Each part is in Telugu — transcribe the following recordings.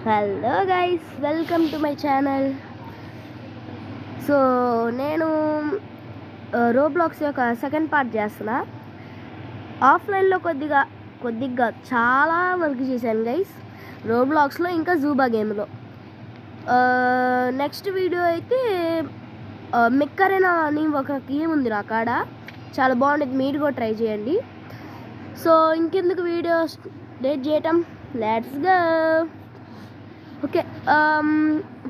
Hello guys, welcome to my channel. So నేను రోబ్లాక్స్ యొక్క సెకండ్ పార్ట్ చేస్తున్నా. ఆఫ్లైన్లో కొద్దిగా చాలా వర్క్ చేశాను గైస్, రోబ్లాక్స్లో ఇంకా జూబా గేమ్లో. నెక్స్ట్ వీడియో అయితే మిక్కరేనా అని ఒక గేమ్ ఉంది నా కాడ, చాలా బాగుంటుంది, మీరు కూడా ట్రై చేయండి. సో ఇంకెందుకు వీడియో డేట్ చేయటం, let's go. Okay,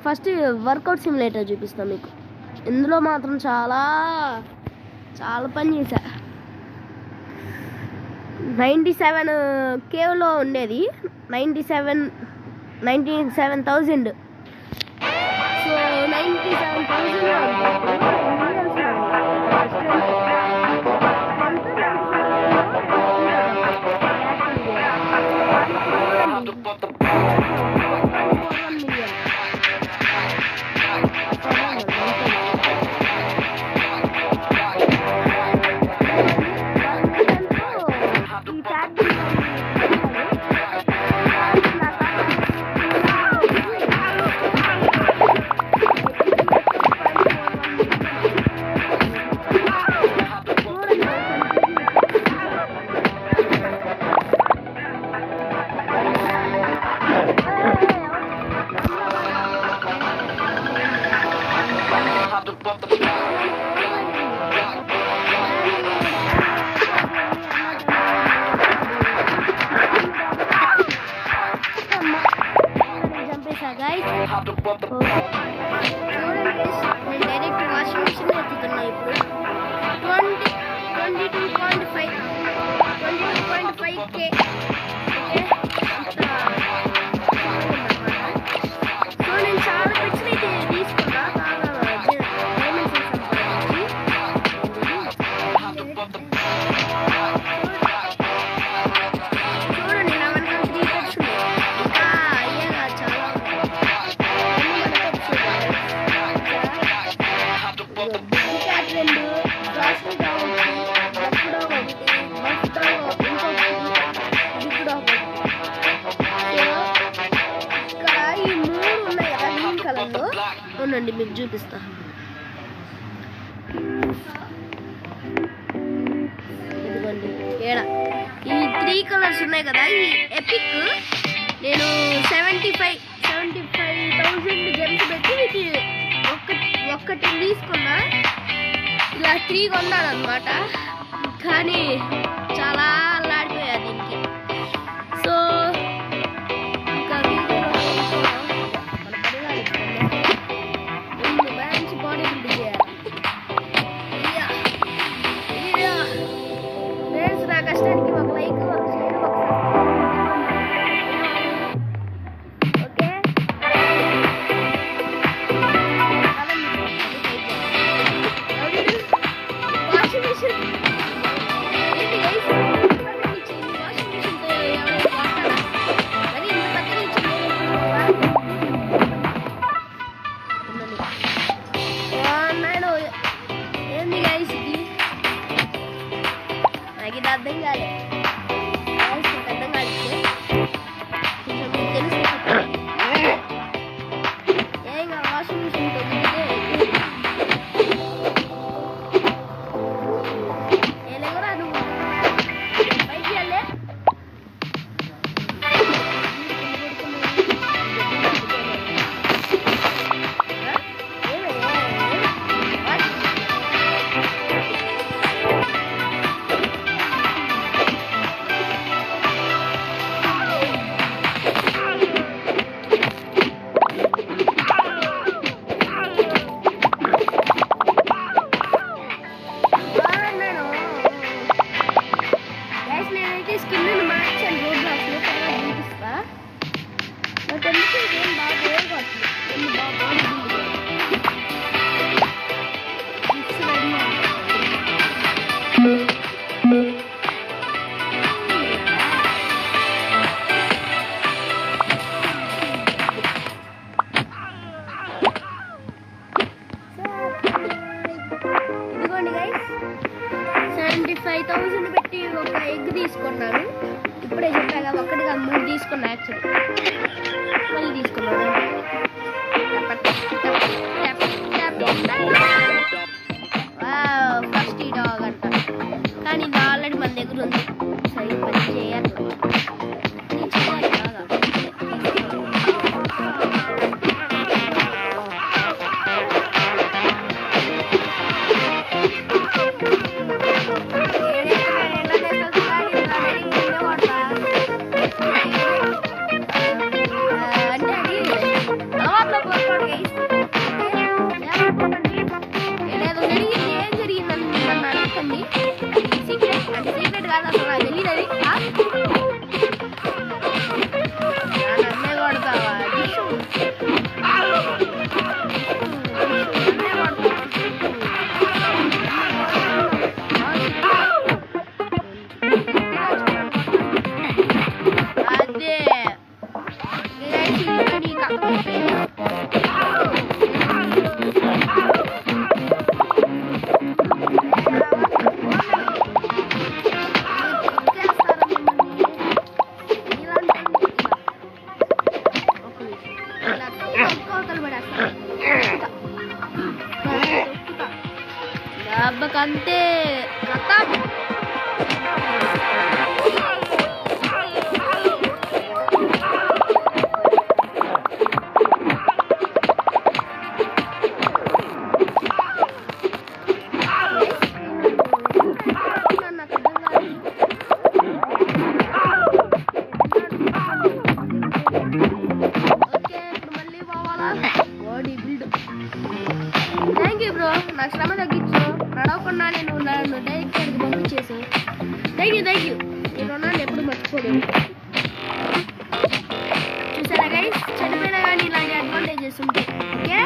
first workout simulator చూపిస్తాను మీకు. ఇందులో మాత్రం చాలా పని చేశా. 97Kలో ఉండేది 97,000. సో 97,000 నేను డైరెక్ట్ వాషింగ్ మిషన్ ఎత్తుతున్నా. ఇప్పుడు 22.5K. సో నేను చాలా పిక్స్ అయితే తీసుకున్నా, చూడండి నా వెనక 3 పెట్స్ ఉన్నాయి. ఇంకా అయ్యేలా చాలా ఉండండి, మీకు చూపిస్తా. ఇదిగోండి, ఈ 3 కలర్స్ ఉన్నాయి కదా, ఈ ఎపిక్ నేను 75,000 గెమ్స్ పెట్టి వీటి ఒక్కటి తీసుకున్నా. ఇలా 3 కొన్నాను అనమాట, కానీ చాలా అల్లాడిపోయా దీనికి. సో ఇంకా మంచి బాడీ బిల్డ్ చేయాలి. ఫ్రెండ్స్, నా కష్టానికి ఒక లైక్, ఒక షేర్, ఒక ఓకే. వాషింగ్ మిషన్ ఏంది గైస్ ఇది? నాకు ఇది అర్థం కాలే. అర్థం కాదు, కొంచెం మీకు తెలుసు. ఏం వాషింగ్ మిషన్ ఏలేవరా నువ్వు పైకి వెళ్ళే. నేనైతే స్కిన్ మార్చాను రోబ్లాక్స్లో, తర్వాత చూపిస్తా. బట్ ఎందుకు ఏం బాగా పోగొట్లేదు, బాగా ఇదిగోండి గైస్, 75,000 పెట్టి ఒక ఎగ్ తీసుకున్నాను. ఇప్పుడే చెప్పాగా, 1 కాదు 3 తీసుకున్నా. యాక్చువల్లీ మళ్ళీ తీసుకున్నాను. కంటే కథ థ్యాంక్ యూ బ్రో, నా శ్రమ తగ్గించు, నడవకుండా నేను నన్ను డైరెక్ట్ పంపించేసి. థ్యాంక్ యూ ఈ రుణాన్ని ఎప్పుడు మర్చిపోలేదు. చూసారా గైస్, చనిపోయినా కానీ ఇలాంటి అడ్వాంటేజెస్ ఉంటాయి. ఓకే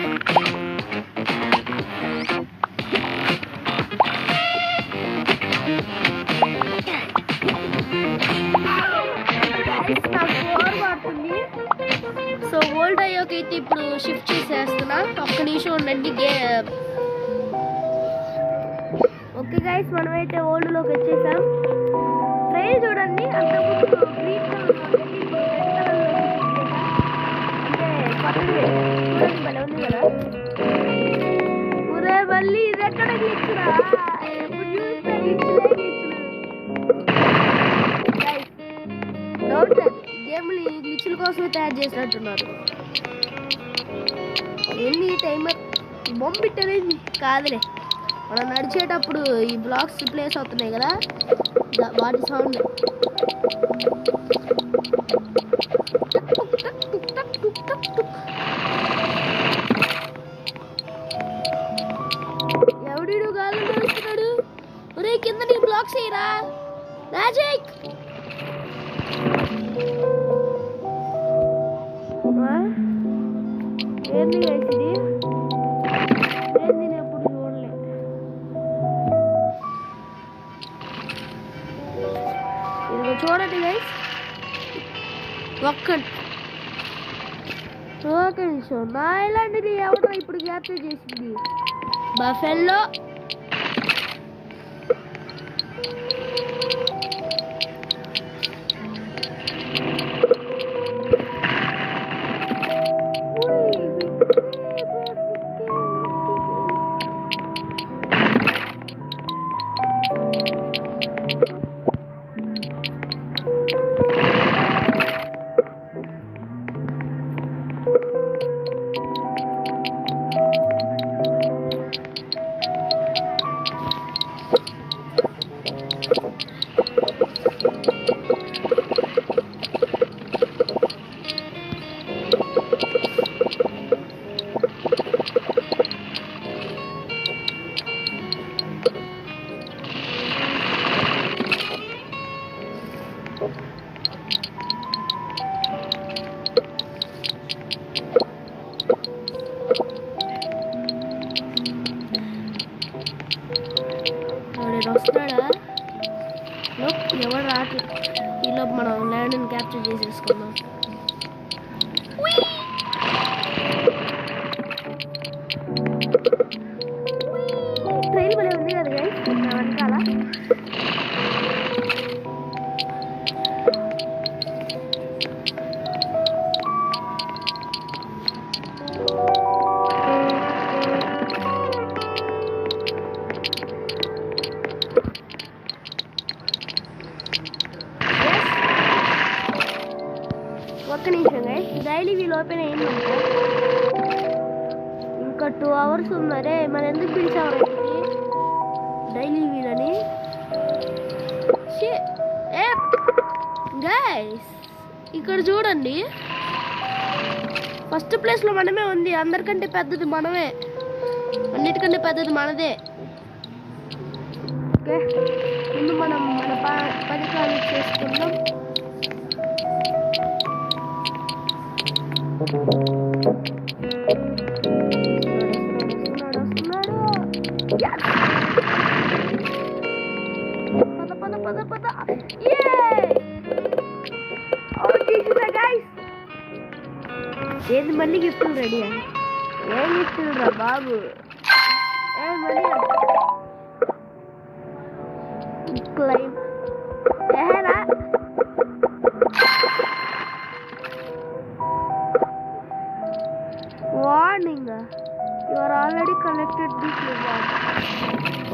సో ఓల్డ్ అయ్యాక అయితే ఇప్పుడు షిఫ్ట్ చేసేస్తున్నా. ఒక్క నిమిషం ఉండండి. ఓకే గైస్, మనమైతే ఓల్డ్లోకి వచ్చేసాం. ట్రైన్ చూడండి, అంతకుముందు గ్రీన్ కలర్ అంటే భలే ఉంది కదా. ఊరే మళ్ళీ ఇది ఎక్కడ గ్లిచ్చురా, ఎప్పుడు చూస్తే డౌట్. గేమ్ని గ్లిచ్ల కోసమే తయారు చేసినట్టున్నారు. ఏంది టైమర్ బొమ్మిట్ అనేది కాదులే, మనం నడిచేటప్పుడు ఈ బ్లాక్స్ ప్లేస్ అవుతున్నాయి కదా, వాటి సౌండ్. ఎవడు గాలి నడుస్తున్నాడు? ఒరే కింద నీ బ్లాక్స్ అయ్యరా మ్యాజిక్. ఏంది గైస్ ఇది? ఏంది నేను ఎప్పుడు చూడలే. ఇదిగో చూడండి గైస్, ఒక్క నిమిషం. నా ఇలాంటిది ఎవడో ఇప్పుడు క్యాప్చర్ చేసింది. బఫెల్లో వస్తున్నాడా? ఎవరు రావట్లేదు. ఈలోపు మనం ల్యాండ్ని క్యాప్చర్ చేసేసుకున్నాం. ట్రైన్ భలే ఉంది కదా గైస్, వెనకాల. ఒక్క నిమిషం గైస్, డైలీ వీల్ ఓపెన్ అయిందంటే ఇంకా 2 hours ఉందరే. మరి ఎందుకు పిలిచావు డైలీ వీల్ అని? గైస్ ఇక్కడ చూడండి, ఫస్ట్ ప్లేస్లో మనమే ఉంది. అందరికంటే పెద్దది మనమే, అన్నిటికంటే పెద్దది మనదే. ఓకే, ముందు మనం మన పని కాలు చేసుకుందాం. పద. Oh, this is a guys. ఏంది మళ్ళీ గిఫ్ట్లు రెడీయా? ఏం గిఫ్ట్లు రా బాబు? మళ్ళీ క్లైమ్ ఏరా warning, you are already collected this reward.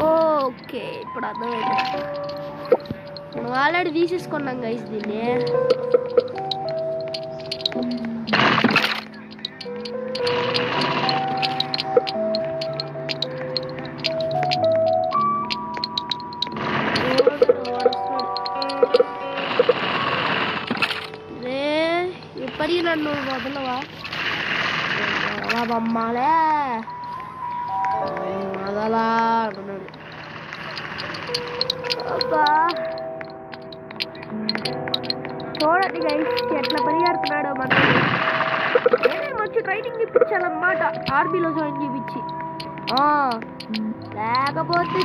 Okay, ఇప్పుడు అర్థమైంది. మనం ఆల్రెడీ తీసేసుకున్నాం గైస్ దీన్ని. ఇప్పటికీ నన్ను వదలవా బొమ్మాలే వదలా అంటున్నాడు. చూడండి గైస్ ఎట్లా పరిగెడుతున్నాడో. మనం మంచి ట్రైనింగ్ ఇప్పించాలన్నమాట ఆర్మీలో జాయిన్ చేయించి. లేకపోతే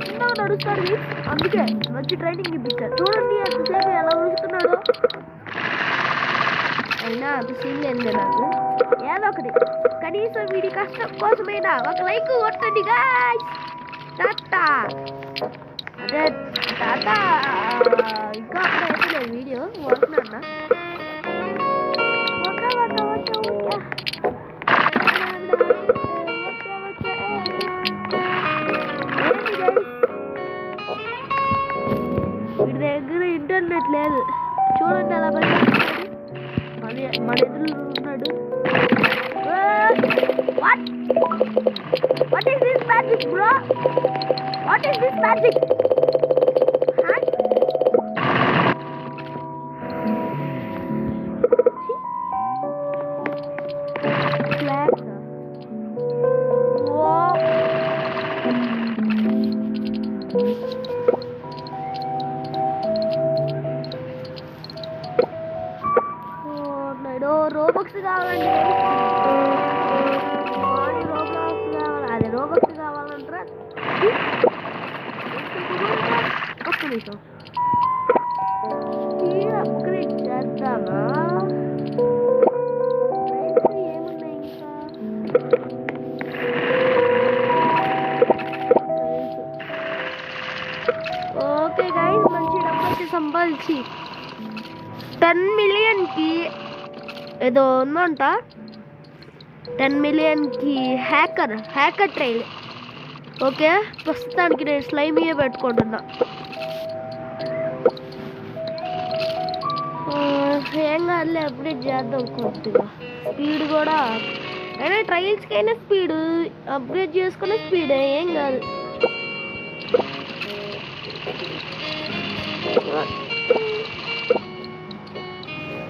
చిన్నగా నడుస్తాడు, అందుకే మంచి ట్రైనింగ్ ఇప్పించారు. చూడండి ఎంతసేపు ఎలా ఉరుకుతున్నాడో. అయినా అంత సీన్ లేదు నాకు. ఏదో ఒకటి కనీసం వీడి కష్టం కోసమైనా ఒక లైక్ కొట్టండి గాయ్స్. టాటా. అదే టాటా. ఇంకా అక్కడ అయితే వీడియో వస్తున్నా. వీడి దగ్గర ఇంటర్నెట్ లేదు. చూడండి అలా మన ఎదురు ఉన్నాడు. What is this magic, bro? What is this magic? రోబక్స్ కావాలండి. రోబ్లాక్స్ కావాలి. అదే రోబక్స్ కావాలంటారా? ఒక్క నిమిషం అప్గ్రేడ్ చేద్దామా? ఏమున్నాయి ఇంకా? ఓకే గైస్, మంచి డబ్బు సంపాదించి 10 మిలియన్కి ఏదో ఉందంట. 10 మిలియన్కి హ్యాకర్ ట్రైల్. ఓకే, ప్రస్తుతానికి నేను స్లైమీయే పెట్టుకుంటున్నా. ఏం కాదులే, అప్డేట్ చేద్దాం కొద్దిగా. స్పీడ్ కూడా అయినా ట్రయల్స్కి అయినా స్పీడ్ అప్గ్రేడ్ చేసుకునే స్పీడ్ ఏం కాదు.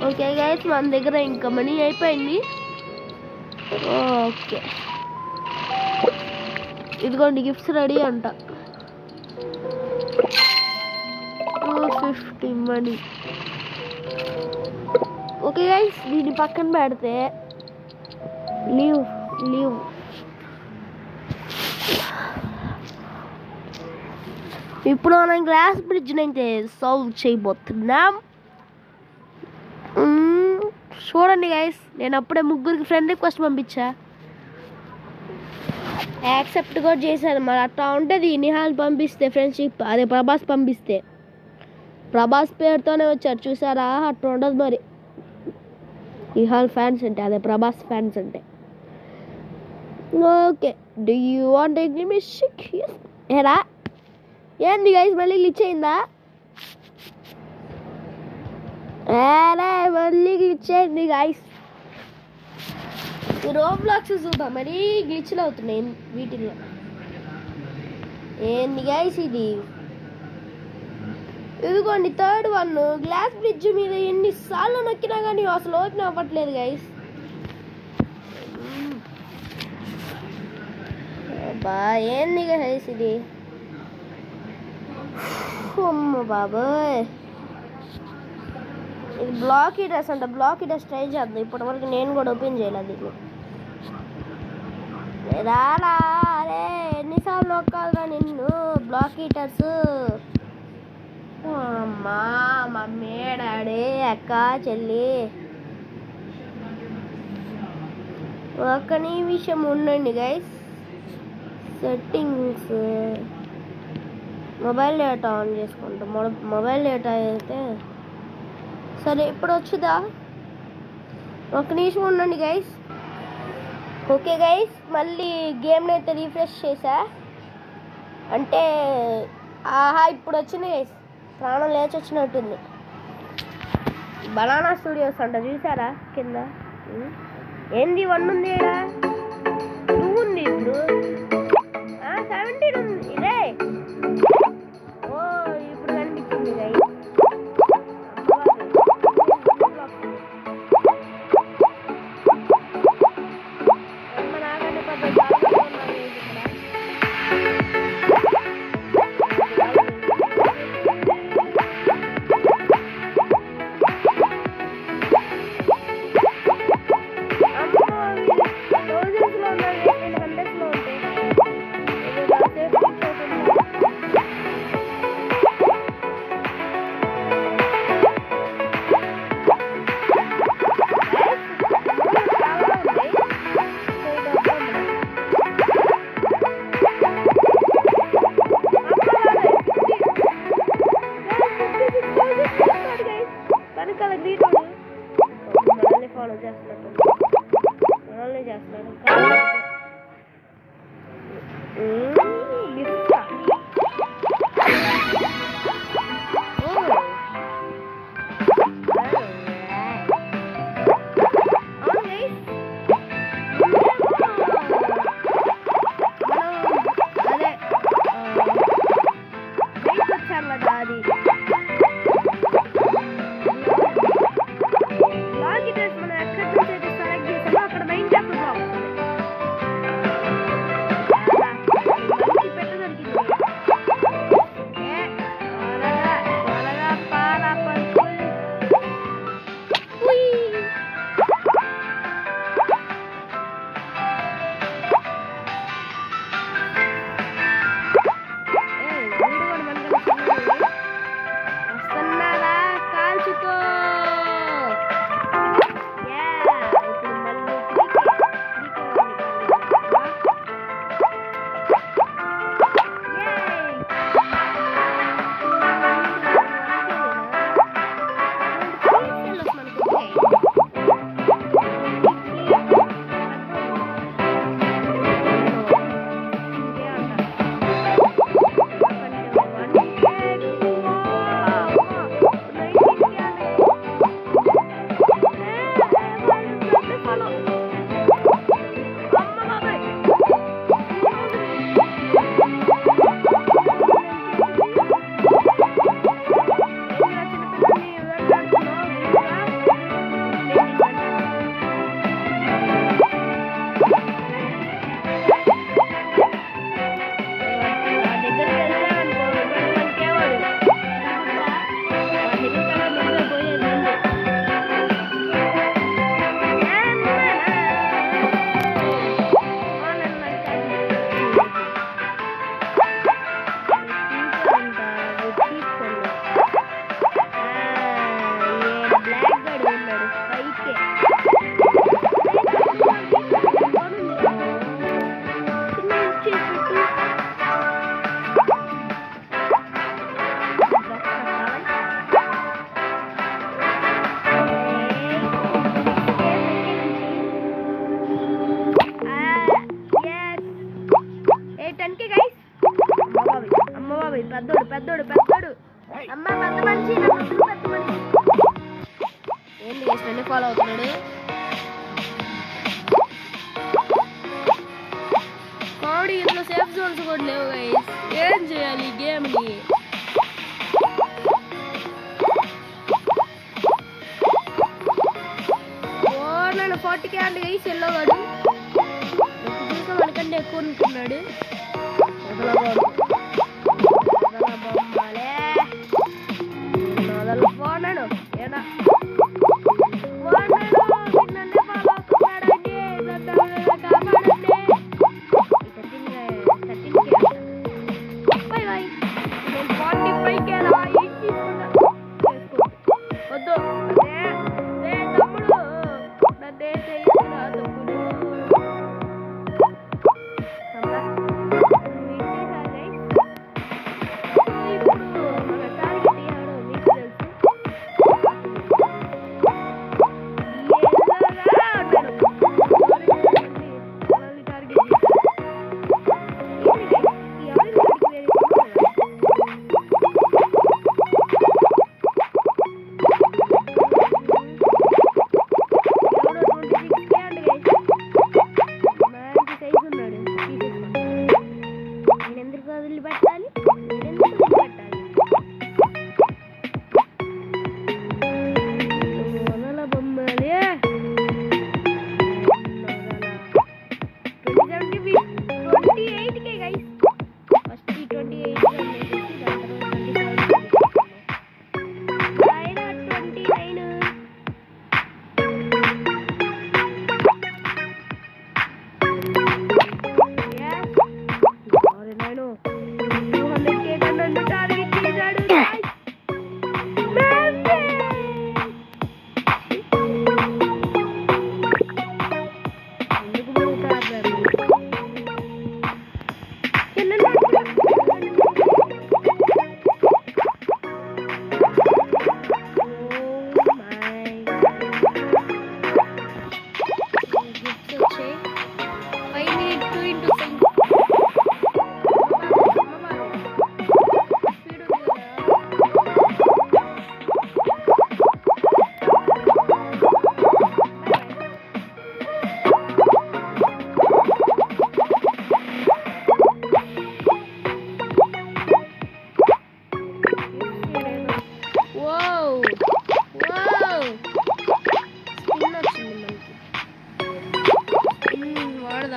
ఓకే గైస్, మన దగ్గర ఇంకా మనీ అయిపోయింది. ఓకే, ఇదిగోండి గిఫ్ట్స్ రెడీ అంట. 250 మనీ. ఓకే గైస్, దీన్ని పక్కన పెడితే లీవ్ ఇప్పుడు మనం గ్లాస్ బ్రిడ్జ్ని అయితే సాల్వ్ చేయబోతున్నాం. చూడండి గైస్, నేను అప్పుడే 3 ఫ్రెండ్ రిక్వెస్ట్ పంపించా, యాక్సెప్ట్ కూడా చేశాను. మరి అట్లా ఉంటుంది. నిహాల్ పంపిస్తే ఫ్రెండ్షిప్, అదే ప్రభాస్ పంపిస్తే ప్రభాస్ పేరుతోనే వచ్చారు చూసారా, అట్లా ఉండదు మరి. నిహాల్ ఫ్యాన్స్ అంటే అదే ప్రభాస్ ఫ్యాన్స్ అంటే. Okay, do you want music? ఏరా ఏంది గైస్, మళ్ళీ గ్లిచ్ అయిందా? మళ్ళీ గ్లిచ్ అయింది గైస్. రోబ్లాక్స్ చూద్దాం, మరీ గ్లిచ్లు అవుతున్నాయి వీటిల్లో. ఏంది గైస్ ఇది? ఇదిగోండి 3rd వన్. గ్లాస్ బ్రిడ్జ్ మీద ఎన్నిసార్లు నొక్కినా కానీ అసలు ఓపెన్ అవ్వట్లేదు గైస్. ఏంది గైస్ ఇది? అమ్మ బాబోయ్, ఇది బ్లాక్ హీటర్స్ అంట. బ్లాక్ హీటర్స్ ట్రై చేద్దాం. ఇప్పటి వరకు నేను కూడా ఓపెన్ చేయలేదు దీన్ని. రాలా, అరే ఎన్నిసార్లు నొక్కాలరా నిన్ను? Block haters. అమ్మా, మమ్మీ, డాడీ, అక్క, చెల్లి ఒక్క నిమిషం ఉండండి guys. Settings mobile data on చేసుకుంటాం. మొబైల్ డేటా అయితే సరే ఇప్పుడు వచ్చుదా. ఒక నిమిషం ఉండండి గైస్. ఓకే గైస్, మళ్ళీ గేమ్ని అయితే రీఫ్రెష్ చేసా. అంటే ఆహా ఇప్పుడు వచ్చింది గైస్, ప్రాణం లేచి వచ్చినట్టుంది. బనానా స్టూడియోస్ అంట, చూసారా కింద? ఏంది 1 ఉంది, 2 ఉంది, ఇప్పుడు 17 ఉంది. ఇదే ఓ ఇప్పుడు కనిపించింది గైస్. పెద్దోడు అమ్మ పెద్ద మనిషి పెద్ద మనిషి ఏంటి చేసిన ఫాలో అవుతున్నాడు. కామెడీ ఇంట్లో సేఫ్ జోన్స్ కూడా లేవు గైస్. ఏం చేయాలి ఈ గేమ్ని? ఓ నన్ను 40K అండి గైస్. ఎల్లోగాడు చూసా మనకంటే ఎక్కువ ఉంటున్నాడు. పోనాడు ఏడా నన్నే ఫాలో అవుతున్నాడండి. కాపాడండి. 13K by by. నేను 45K వద్దు. తమ్ముడు నన్నే చేయరా తమ్ముడు.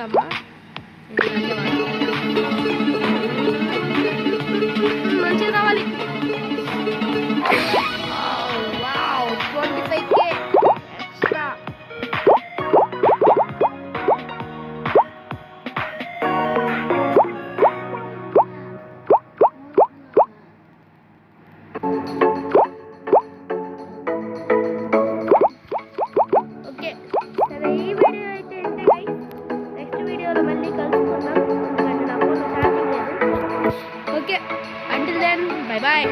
కొడదామా? మంచిగా కావాలి. 25K extra. ఓకే, సరే ఈ వీడియో అయితే ఇంతే గైస్. నెక్స్ట్ వీడియోలో మళ్ళీ కలుసుకుందాం. ఎందుకంటే నా ఫోన్లో ఛార్జింగ్ లేదు. Okay, until then bye bye.